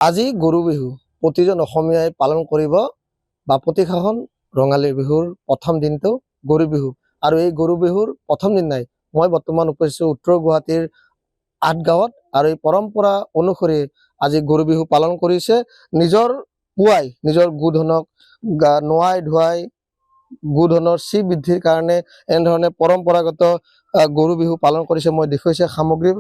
আজি গৰু বিহু প্ৰতিজন অসমীয়াই পালন কৰিব বাপতিসাহোন ৰঙালী বিহুৰ প্ৰথম দিনটো গৰু বিহু। আৰু এই গৰু বিহুৰ প্ৰথম দিনাই মই বৰ্তমান উপস্থিত উত্তৰ গুৱাহাটীৰ আঠগাঁৱত। আৰু এই পৰম্পৰা অনুসৰি আজি গৰু বিহু পালন কৰিছে। নিজৰ গোধনক নোৱাই ধুৱাই গোধনৰ চি বৃদ্ধিৰ কাৰণে এনেধৰণে পৰম্পৰাগত গৰু বিহু পালন কৰিছে। মই দেখুৱাইছে সামগ্ৰী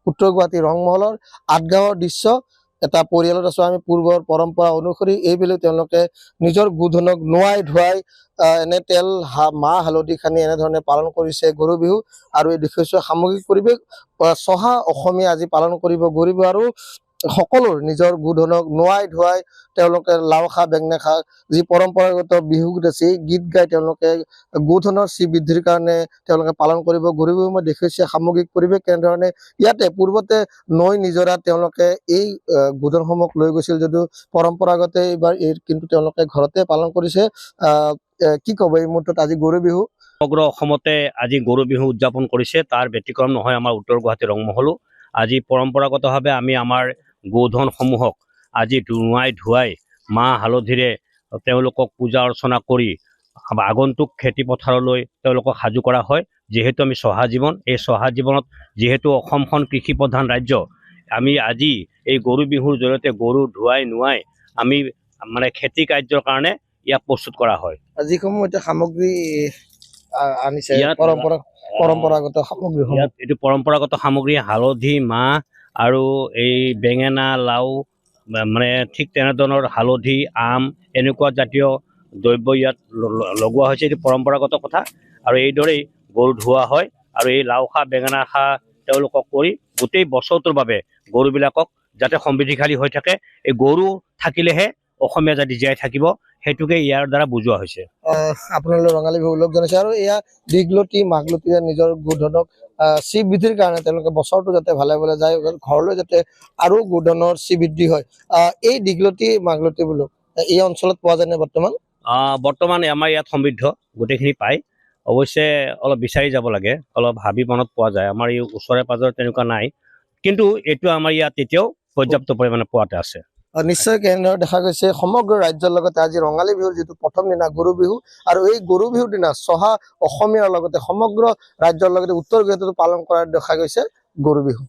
উত্তৰ গুৱাহাটী ৰংমহলৰ আঠগাঁৱৰ দৃশ্য। এটা পৰিয়ালত আছো আমি। পূৰ্বৰ পৰম্পৰা অনুসৰি এইবেলি তেওঁলোকে নিজৰ গোধনক নোৱাই ধুৱাই এনে তেল মাহ হালধি খানি এনেধৰণে পালন কৰিছে গৰু বিহু। আৰু এই দেখুৱাইছো সামগ্ৰিক পৰিৱেশ চহা অসমীয়া আজি পালন কৰিব গৰু বিহু। আৰু সকলোৰ নিজৰ গোধনক নোৱাই ধুৱাই তেওঁলোকে লাও খা বেঙেনা খা যি পৰম্পৰাগত বিহু গীত আছে এই গীত গাই তেওঁলোকে গোধনৰ চি বৃদ্ধিৰ কাৰণে তেওঁলোকে পালন কৰিব গৰু বিহু। মই দেখুৱাইছে সামগ্ৰিক পৰিৱেশ কেনেধৰণে ইয়াতে পূৰ্বতে নৈ নিজৰা তেওঁলোকে এই গোধনসমূহ লৈ গৈছিল যদিও পৰম্পৰাগত এইবাৰ কিন্তু তেওঁলোকে ঘৰতে পালন কৰিছে। কি ক'ব এই মুহূৰ্তত আজি গৰু বিহু সমগ্ৰ অসমতে আজি গৰু বিহু উদযাপন কৰিছে। তাৰ ব্যতিক্ৰম নহয় আমাৰ উত্তৰ গুৱাহাটী ৰংমহলো। আজি পৰম্পৰাগতভাৱে আমি আমাৰ গোধনসমূহক আজি নোৱাই ধুৱাই মাহ হালধিৰে তেওঁলোকক পূজা অৰ্চনা কৰি আগন্তুক খেতি পথাৰলৈ তেওঁলোকক সাজু কৰা হয়। যিহেতু আমি চহা জীৱন, এই চহা জীৱনত যিহেতু অসমখন কৃষি প্ৰধান ৰাজ্য, আমি আজি এই গৰু বিহুৰ জৰিয়তে গৰু ধুৱাই নোৱাই আমি মানে খেতি কাৰ্যৰ কাৰণে ইয়াক প্ৰস্তুত কৰা হয়। যিসমূহ এতিয়া সামগ্ৰী আনিছে ইয়াত পৰম্পৰাগত সামগ্ৰী, ইয়াত এইটো পৰম্পৰাগত সামগ্ৰী হালধি মাহ আৰু এই বেঙেনা লাও মানে ঠিক তেনেধৰণৰ হালধি আম এনেকুৱা জাতীয় দ্ৰব্য ইয়াত লগোৱা হৈছে। এইটো পৰম্পৰাগত কথা। আৰু এইদৰেই গৰু ধোৱা হয়। আৰু এই লাও খা বেঙেনা খা তেওঁলোকক কৰি গোটেই বছৰটোৰ বাবে গৰুবিলাকক যাতে সমৃদ্ধিশালী হৈ থাকে, এই গৰু থাকিলেহে অসমীয়া জাতি জীয়াই থাকিব, সেইটোকে ইয়াৰ দ্বাৰা বুজোৱা হৈছে। আপোনালোকে ৰঙালী বিহু উল্লেখ জনাইছে। আৰু এয়া দীঘলতি মাঘলতিৰে নিজৰ গোধনক চি বৃদ্ধিৰ কাৰণে তেওঁলোকে বছৰটো যাতে ভালে ভালে যায়, ঘৰলৈ যাতে আৰু গোধনৰ চি বৃদ্ধি হয়। এই দীঘলতি মাঘলতি বোলো এই অঞ্চলত পোৱা যায় নে বৰ্তমান? বৰ্তমান আমাৰ ইয়াত সমৃদ্ধ গোটেইখিনি পায়। অৱশ্যে অলপ বিচাৰি যাব লাগে, অলপ হাবি বনত পোৱা যায়। আমাৰ এই ওচৰে পাজৰে তেনেকুৱা নাই, কিন্তু এইটো আমাৰ ইয়াত এতিয়াও পৰ্যাপ্ত পৰিমাণে পোৱাতে আছে। নিশ্চয় কেনেদৰে দেখা গৈছে সমগ্ৰ ৰাজ্যৰ লগতে আজি ৰঙালী বিহুৰ যিটো প্ৰথম দিনা গৰু বিহু, আৰু এই গৰু বিহুৰ দিনা চহা অসমীয়াৰ লগতে সমগ্ৰ ৰাজ্যৰ লগতে উত্তৰ গুৱাহাটীতো পালন কৰা দেখা গৈছে গৰু বিহু।